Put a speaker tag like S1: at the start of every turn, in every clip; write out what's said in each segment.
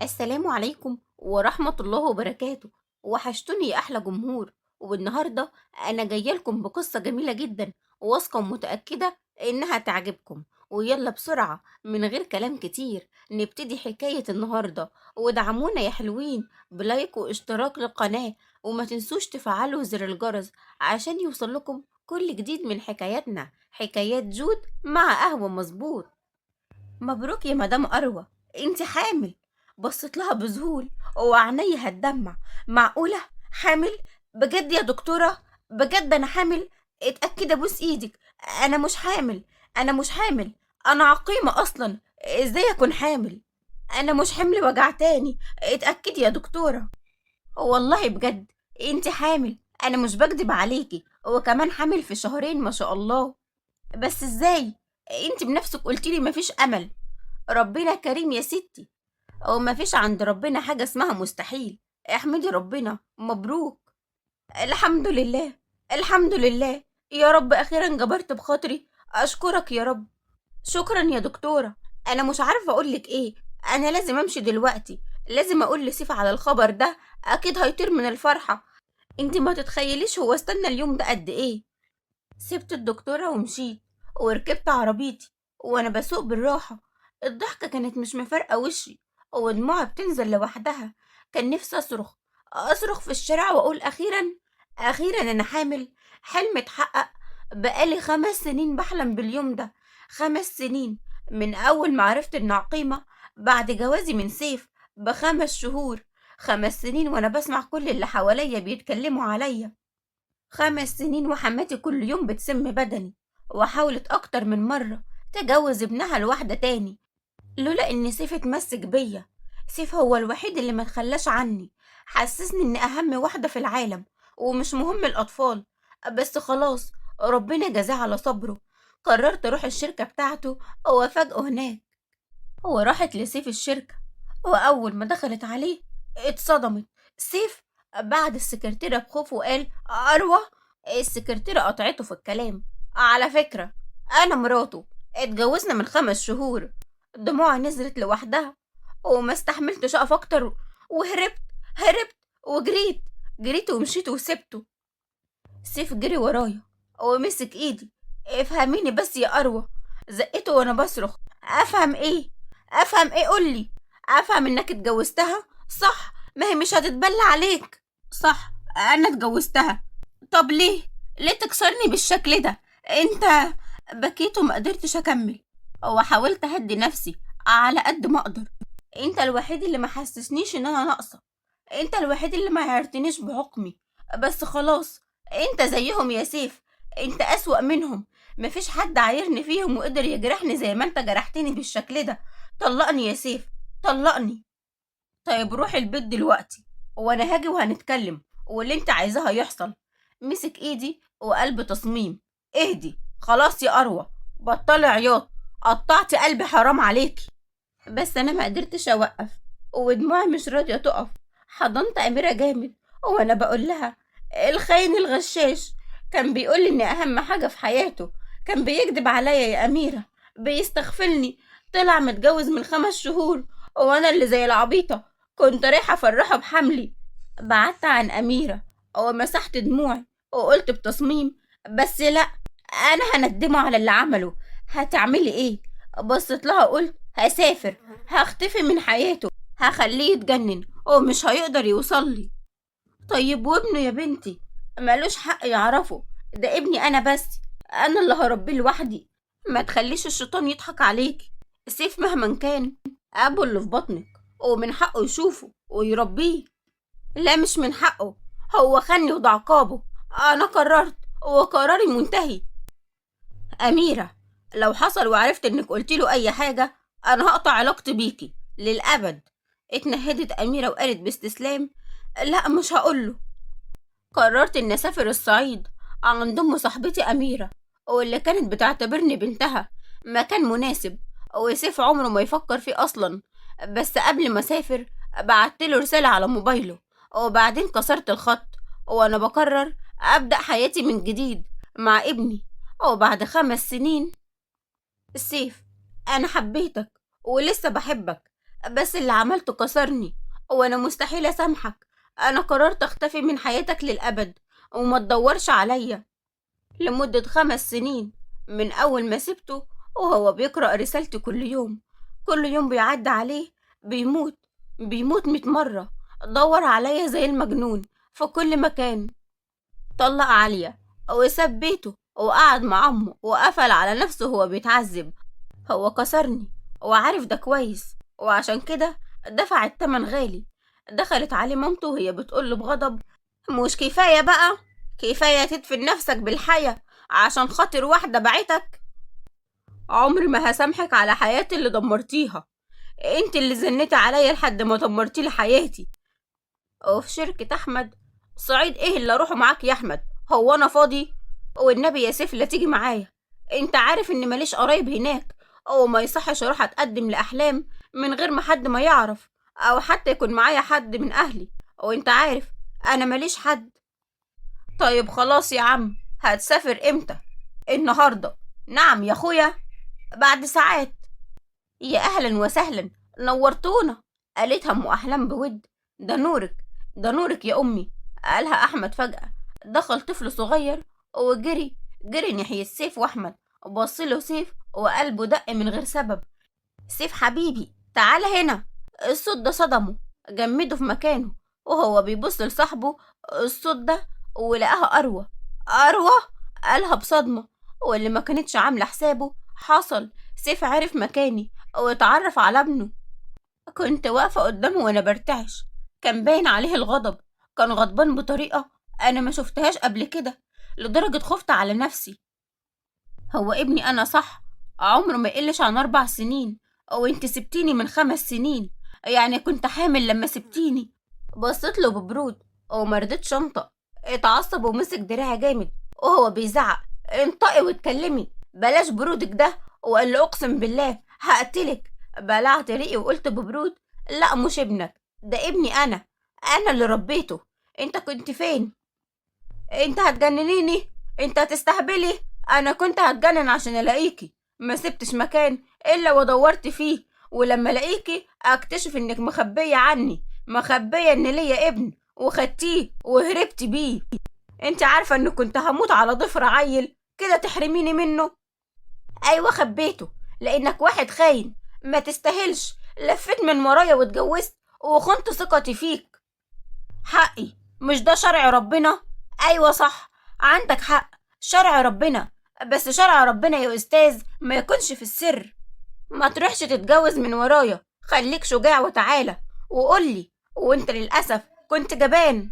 S1: السلام عليكم ورحمة الله وبركاته. وحشتوني يا أحلى جمهور. والنهاردة أنا جاية لكم بقصة جميلة جدا، واثقة ومتأكدة إنها تعجبكم. ويلا بسرعة من غير كلام كتير نبتدي حكاية النهاردة. ودعمونا يا حلوين بلايك واشتراك للقناة، وما تنسوش تفعلوا زر الجرس عشان يوصل لكم كل جديد من حكاياتنا، حكايات جود مع قهوة مظبوط. مبروك يا مدام أروى، انت حامل. بصيت لها بذهول وعينيا هتدمع. معقولة حامل؟ بجد يا دكتورة؟ بجد أنا حامل؟ اتأكدي أبوس إيدك. أنا مش حامل، أنا مش حامل. أنا عقيمة أصلا، إزاي أكون حامل؟ أنا مش حمل وجع تاني، اتأكدي يا دكتورة. والله بجد انت حامل، أنا مش بكدب عليكي، وكمان حامل في شهرين ما شاء الله. بس إزاي؟ انت بنفسك قلتيلي مفيش أمل. ربنا كريم يا ستي، هو ما فيش عند ربنا حاجة اسمها مستحيل. احمدي ربنا، مبروك. الحمد لله، الحمد لله. يا رب أخيرا جبرت بخاطري، أشكرك يا رب. شكرا يا دكتورة. أنا مش عارفة أقولك إيه، أنا لازم أمشي دلوقتي، لازم أقول لسيف على الخبر ده، أكيد هيطير من الفرحة. انتي ما تتخيليش هو استنى اليوم ده قد إيه. سبت الدكتورة ومشيت، وركبت عربيتي، وأنا بسوق بالراحة. الضحكة كانت مش مفارقة وشي، ودموعي بتنزل لوحدها. كان نفسي أصرخ، أصرخ في الشارع وأقول أخيرا، أخيرا أنا حامل. حلم اتحقق. بقالي 5 سنين بحلم باليوم ده، 5 سنين. من أول ما عرفت إن عقيمة، بعد جوازي من سيف ب5 شهور. 5 سنين وأنا بسمع كل اللي حواليا بيتكلموا عليا. 5 سنين وحماتي كل يوم بتسم بدني، وحاولت أكتر من مرة تجوز ابنها لواحدة تاني، لولا إن سيف اتمسك بيا. سيف هو الوحيد اللي ما تخلاش عني، حسسني إن أهم واحدة في العالم، ومش مهم الأطفال. بس خلاص، ربنا جزاه على صبره. قررت أروح الشركة بتاعته وأفاجئه هناك. هو راحت لسيف الشركة، وأول ما دخلت عليه اتصدمت. سيف بعد السكرتيرة بخوف وقال أروى. السكرتيرة قطعته في الكلام. على فكرة، أنا مراته، اتجوزنا من 5 شهور. دموعي نزلت لوحدها، وما استحملتش أقف أكتر، وهربت، هربت وجريت. جريت ومشيت وسبته. سيف جري ورايا ومسك ايدي. افهميني بس يا اروى. زقته وانا بصرخ. افهم ايه؟ افهم ايه؟ قولي. افهم انك اتجوزتها؟ صح، ما هي مش هتتبلى عليك. صح، انا اتجوزتها. طب ليه؟ ليه تكسرني بالشكل ده انت؟ بكيت وما قدرتش اكمل، وحاولت اهدي نفسي على قد ما اقدر. انت الوحيد اللي ما حسسنيش ان انا ناقصه، انت الوحيد اللي ما عرتنيش بحكمي. بس خلاص، انت زيهم يا سيف، انت اسوأ منهم. مفيش حد عايرني فيهم وقدر يجرحني زي ما انت جرحتني بالشكل ده. طلقني يا سيف، طلقني. طيب روح البيت دلوقتي، وانا هاجي وهنتكلم، واللي انت عايزاه هيحصل. مسك ايدي وقلب تصميم. اهدي خلاص يا اروى، بطلي عياط، قطعت قلبي حرام عليكي. بس انا ما قدرتش اوقف، ودموعي مش راضيه تقف. حضنت اميره جامد، وانا بقول لها الخاين الغشاش كان بيقول لي ان اهم حاجه في حياته. كان بيكذب عليا يا اميره، بيستغفلني. طلع متجوز من 5 شهور، وانا اللي زي العبيطه كنت رايحه افرحه بحملي. بعدت عن اميره ومسحت دموعي، وقلت بتصميم بس لا، انا هندمه على اللي عمله. هتعملي ايه؟ بصيت لها قلت هسافر، هختفي من حياته، هخليه يتجنن ومش هيقدر يوصل لي. طيب وابنه يا بنتي؟ ملوش حق يعرفه، ده ابني انا بس، انا اللي هربيه لوحدي. ما تخليش الشيطان يضحك عليك. سيف مهما كان ابو اللي في بطنك، ومن حقه يشوفه ويربيه. لا مش من حقه، هو خاني وده عقابه. انا قررت وقراري منتهي. أميرة، لو حصل وعرفت إنك قلتي له أي حاجة، أنا هقطع علاقتي بيكي للأبد. اتنهدت أميرة وقالت باستسلام لا مش هقوله. قررت إني أسافر الصعيد عند أم صاحبتي أميرة، واللي كانت بتعتبرني بنتها. مكان مناسب، وسيف عمره ما يفكر فيه أصلا. بس قبل ما أسافر بعتله رسالة على موبايله، وبعدين كسرت الخط، وأنا بقرر أبدأ حياتي من جديد مع ابني. وبعد 5 سنين. سيف، أنا حبيتك ولسه بحبك، بس اللي عملته كسرني، وانا مستحيل اسامحك. انا قررت اختفي من حياتك للابد وما تدورش عليا لمدة 5 سنين، من اول ما سبته وهو بيقرأ رسالتي كل يوم. كل يوم بيعدي عليه بيموت، بيموت 100 مرة. دور عليا زي المجنون في كل مكان. طلق عليا وساب بيته وقعد مع عمه وقفل على نفسه وهو بيتعذب. هو كسرني وعارف ده كويس، وعشان كده دفع التمن غالي. دخلت عليه مامته وهي بتقوله بغضب: مش كفاية بقى؟ كفاية تدفن نفسك بالحياة عشان خاطر واحدة بعتك؟ عمري ما هسامحك على حياتي اللي دمرتيها. انت اللي زنيتي عليا لحد ما دمرتي لي حياتي. وفي شركة أحمد. صعيد ايه اللي اروحه معاك يا أحمد؟ هو أنا فاضي؟ والنبي يا سيف لا تيجي معايا. انت عارف ان ماليش قرايب هناك، او ما يصحش اروح اتقدم لأحلام من غير ما حد ما يعرف، او حتى يكون معايا حد من اهلي. وانت عارف انا ماليش حد. طيب خلاص يا عم، هتسافر امتى؟ النهارده. نعم يا اخويا، بعد ساعات. يا اهلا وسهلا، نورتونا. قالتها ام احلام بود. ده نورك، ده نورك يا امي. قالها احمد فجأة. دخل طفل صغير وجري، جري ناحية سيف واحمد. بصله سيف وقلبه دق من غير سبب. سيف حبيبي تعال هنا. الصوت ده صدمه، جمده في مكانه، وهو بيبص لصاحبه الصوت ده ولقاها أروى. أروى؟ قالها بصدمة. واللي ما كانتش عاملة حسابه حصل. سيف عرف مكاني واتعرف على ابنه. كنت واقفة قدامه وأنا برتعش. كان باين عليه الغضب، كان غضبان بطريقة أنا ما شفتهاش قبل كده، لدرجة خفت على نفسي. هو ابني أنا صح، عمره ما يقلش عن 4 سنين، وانت سبتيني من 5 سنين، يعني كنت حامل لما سبتيني. بصيت له ببرود ومرضتش انطق. اتعصب ومسك دراعي جامد وهو بيزعق: انطقي واتكلمي، بلاش برودك ده. وقال له: اقسم بالله هقتلك. بلعت ريقي وقلت ببرود: لا مش ابنك، ده ابني انا اللي ربيته. انت كنت فين؟ انت هتجننيني؟ انت هتستهبلي؟ انا كنت هتجنن عشان الاقيكي. ما سبتش مكان الا ودورت فيه، ولما الاقيكي اكتشف انك مخبية عني، مخبية ان ليا ابن وخدتيه وهربتي بيه. انت عارفة ان كنت هموت على ضفر عيل كده تحرميني منه؟ ايوه خبيته لانك واحد خاين ما تستاهلش. لفيت من ورايا واتجوزت وخنت ثقتي فيك. حقي، مش ده شرع ربنا؟ ايوه صح، عندك حق، شرع ربنا. بس شرع ربنا يا استاذ ما يكونش في السر. ما تروحش تتجوز من ورايا، خليك شجاع وتعالى وقولي. وانت للاسف كنت جبان.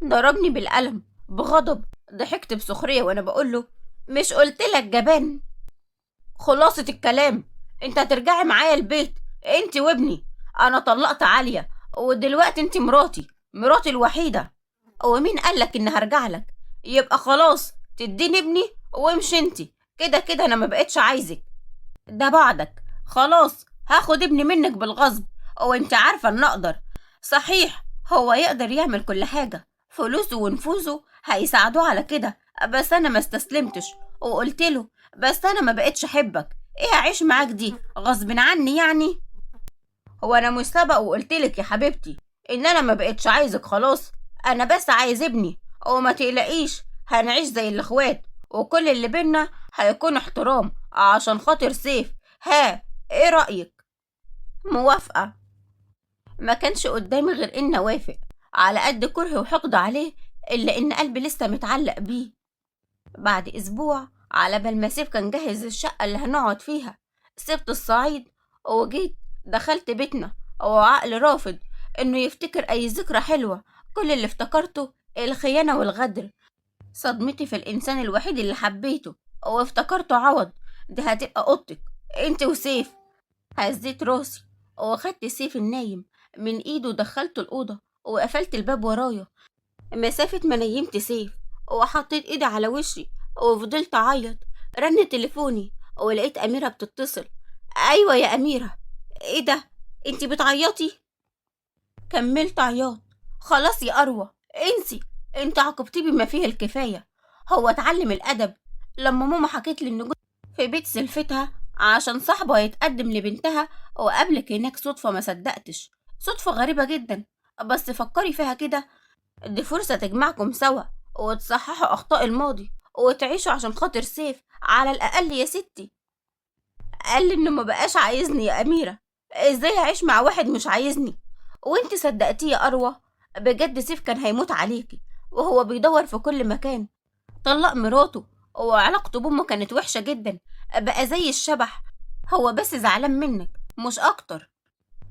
S1: ضربني بالقلم بغضب. ضحكت بسخرية وانا بقوله: مش قلتلك جبان؟ خلاصة الكلام، انت هترجعي معايا البيت، انت وابني. انا طلقت عالية ودلوقتي انت مراتي الوحيدة. ومين قالك اني هرجع لك؟ يبقى خلاص تديني ابني وامشي انت. كده كده انا ما بقتش عايزك. ده بعدك خلاص، هاخد ابني منك بالغصب. وانت عارفة ان اقدر. صحيح هو يقدر يعمل كل حاجة، فلوسه ونفوذه هيساعدوه على كده، بس انا ما استسلمتش وقلت له: بس انا ما بقتش احبك. ايه اعيش معاك دي غصب عني يعني؟ هو انا مش سبق وقلتلك يا حبيبتي ان انا ما بقتش عايزك خلاص؟ انا بس عايز ابني، وما تقلقيش هنعيش زي الاخوات، وكل اللي بينا هيكون احترام عشان خاطر سيف. ها، ايه رأيك؟ موافقة. ما كانش قدامي غير ان اوافق، على قد كره وحقد عليه، الا ان قلبي لسه متعلق بيه. بعد اسبوع على بال ما سيف كان جهز الشقة اللي هنقعد فيها، سبت الصعيد وجيت. دخلت بيتنا وعقل رافض انه يفتكر اي ذكرى حلوة. كل اللي افتكرته الخيانة والغدر، صدمتي في الانسان الوحيد اللي حبيته وافتكرته عوض. دي هتبقى اوضتك انت وسيف. هزيت راسي واخدت سيف النايم من ايده ودخلته الاوضه وقفلت الباب ورايا. مسافه ما نيمت سيف وحطيت ايدي على وشي وفضلت اعيط. رن تليفوني ولقيت اميره بتتصل. ايوه يا اميره. ايه ده، انتي بتعيطي؟ كملت عياط. خلاص يا اروى، انسي، انت عاقبتيه بما فيه الكفايه. هو اتعلم الادب لما ماما حكت لي ان في بيت سلفتها عشان صاحبه هيتقدم لبنتها وقابلك هناك صدفة. ما صدقتش، صدفة غريبة جدا. بس فكري فيها كده، دي فرصة تجمعكم سوا وتصححوا أخطاء الماضي وتعيشوا عشان خاطر سيف على الأقل يا ستي. قال لي إنه ما بقاش عايزني يا أميرة. إزاي أعيش مع واحد مش عايزني؟ وإنت صدقتيه يا أروى؟ بجد سيف كان هيموت عليكي، وهو بيدور في كل مكان. طلق مراته، وعلاقته بأمه كانت وحشة جدا، بقى زي الشبح. هو بس زعلان منك مش أكتر.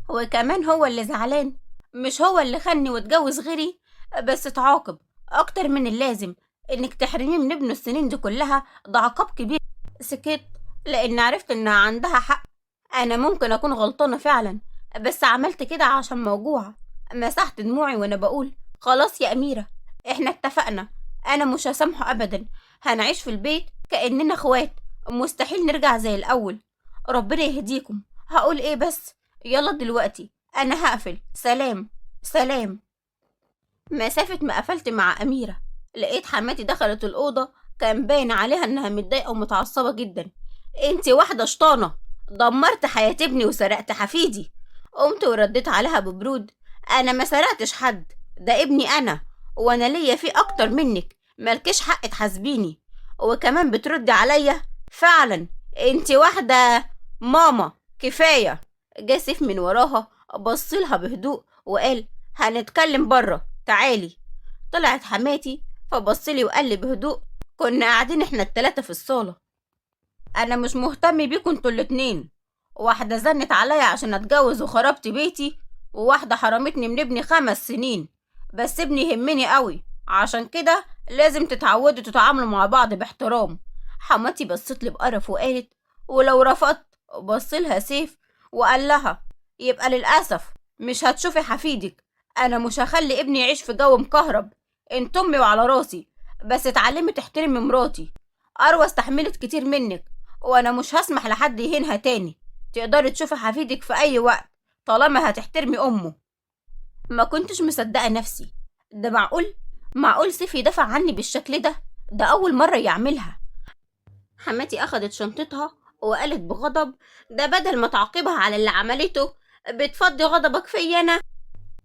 S1: وكمان هو اللي زعلان، مش هو اللي خني واتجوز غيري. بس اتعاقب أكتر من اللازم. إنك تحرميه من ابنه السنين دي كلها ده عقاب كبير. سكت لأن عرفت إنها عندها حق. أنا ممكن أكون غلطانة فعلا، بس عملت كده عشان موجوعة. مسحت دموعي وأنا بقول خلاص يا أميرة، إحنا اتفقنا. أنا مش هسامحه أبدا. هنعيش في البيت كأننا اخوات، مستحيل نرجع زي الأول. ربنا يهديكم. هقول إيه بس؟ يلا دلوقتي أنا هقفل. سلام. سلام. مسافة ما قفلت مع أميرة، لقيت حماتي دخلت الأوضة. كان باين عليها إنها متضايقة ومتعصبة جدا. انتي واحدة شطانة، دمرت حياة ابني وسرقت حفيدي. قمت ورديت عليها ببرود: أنا ما سرقتش حد، ده ابني أنا، وأنا ليا فيه أكتر منك، مالكيش حق تحاسبيني. وكمان بتردي عليا؟ فعلا انتي واحدة. ماما كفاية. جه سيف من وراها، بصلها بهدوء وقال: هنتكلم بره، تعالي. طلعت حماتي فبصلي وقال لي بهدوء: كنا قاعدين احنا التلاتة في الصالة. انا مش مهتم بيكوا انتوا الاتنين. واحدة زنت عليا عشان اتجوز وخربت بيتي، وواحدة حرمتني من ابني 5 سنين. بس ابني يهمني قوي، عشان كده لازم تتعودوا تتعاملوا مع بعض باحترام. حماتي بصت لي بقرف وقالت: ولو رفضت؟ بصلها سيف وقال لها: يبقى للأسف مش هتشوفي حفيدك. انا مش هخلي ابني يعيش في جو مكهرب. انت امي وعلى راسي، بس اتعلمي تحترمي مراتي. اروى استحملت كتير منك، وانا مش هسمح لحد يهينها تاني. تقدري تشوفي حفيدك في اي وقت طالما هتحترمي امه. ما كنتش مصدقه نفسي. ده معقول؟ معقول سيف يدافع عني بالشكل ده؟ ده اول مره يعملها. حماتي اخدت شنطتها وقالت بغضب: ده بدل ما تعاقبها على اللي عملته، بتفضي غضبك فيا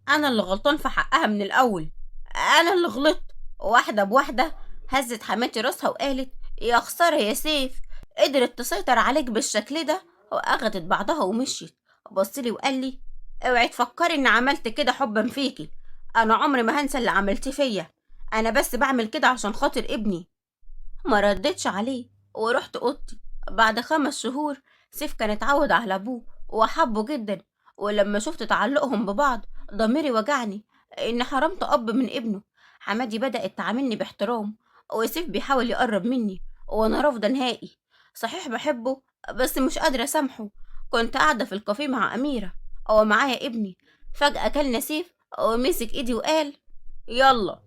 S1: انا اللي غلطان في حقها من الاول. انا اللي غلطت. واحده بواحده هزت حماتي راسها وقالت: يا خساره يا سيف، قدرت تسيطر عليك بالشكل ده. واخدت بعضها ومشيت. بصلي وقال لي: اوعي تفكري ان عملت كده حبا فيكي. انا عمري ما هنسى اللي عملتيه فيا. انا بس بعمل كده عشان خاطر ابني. ما ردتش عليه ورحت اوضتي. بعد 5 شهور سيف كان اتعود على ابوه وحبه جدا. ولما شفت تعلقهم ببعض ضميري وجعني ان حرمت اب من ابنه. حمادي بدأت تعاملني باحترام، وسيف بيحاول يقرب مني وانا رافضه نهائي. صحيح بحبه، بس مش قادره اسامحه. كنت قاعده في الكافيه مع اميره ومعايا ابني. فجأة كلنا سيف ومسك ايدي وقال: يلا.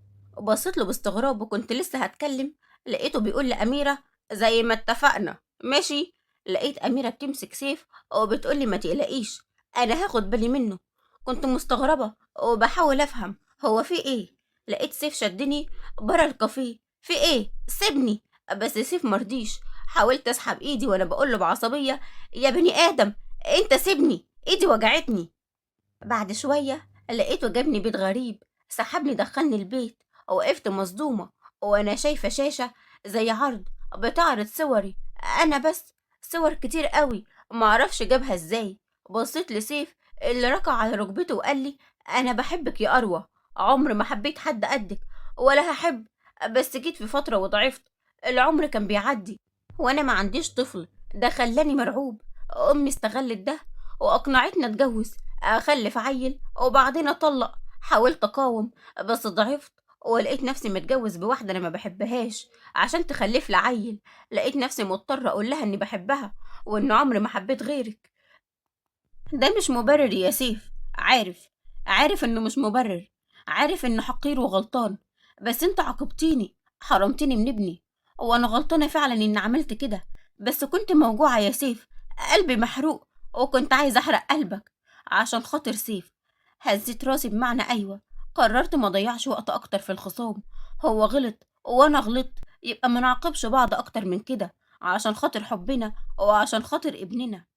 S1: بصيت له باستغراب وكنت لسه هتكلم، لقيته بيقول لأميرة: زي ما اتفقنا ماشي. لقيت أميرة بتمسك سيف وبتقولي: ما تقلقيش، أنا هاخد بالي منه. كنت مستغربة وبحاول أفهم هو في إيه. لقيت سيف شدني برا الكافيه. في إيه؟ سيبني. بس سيف مرضيش. حاولت أسحب إيدي وأنا بقوله بعصبية: يا بني آدم، أنت سيبني، إيدي وجعتني. بعد شوية لقيته جابني بيت غريب، سحبني دخلني البيت. وقفت مصدومة وأنا شايفة شاشة زي عرض بتعرض صوري أنا بس، صور كتير قوي معرفش جابها ازاي. بصيت لسيف اللي ركع على ركبته وقال لي: أنا بحبك يا أروى، عمر ما حبيت حد قدك ولا هحب. بس جيت في فترة وضعفت، العمر كان بيعدي وأنا ما عنديش طفل. ده خلاني مرعوب. أمي استغلت ده وأقنعتني أتجوز أخلف عيل وبعدين أطلق. حاولت أقاوم بس ضعفت، ولقيت نفسي متجوز بواحدة أنا ما بحبهاش عشان تخلف لي عيل. لقيت نفسي مضطرة أقول لها إني بحبها وإن عمري ما حبيت غيرك. ده مش مبرر يا سيف. عارف، عارف إنه مش مبرر، عارف إنه حقير وغلطان. بس أنت عاقبتيني، حرمتني من ابني. وأنا غلطانة فعلا إني عملت كده. بس كنت موجوعة يا سيف، قلبي محروق، وكنت عايزة أحرق قلبك عشان خاطر سيف. هزيت راسي بمعنى أيوة. قررت ما أضيعش وقت أكتر في الخصام. هو غلط وأنا غلطت، يبقى ما نعاقبش بعض أكتر من كده عشان خاطر حبنا وعشان خاطر ابننا.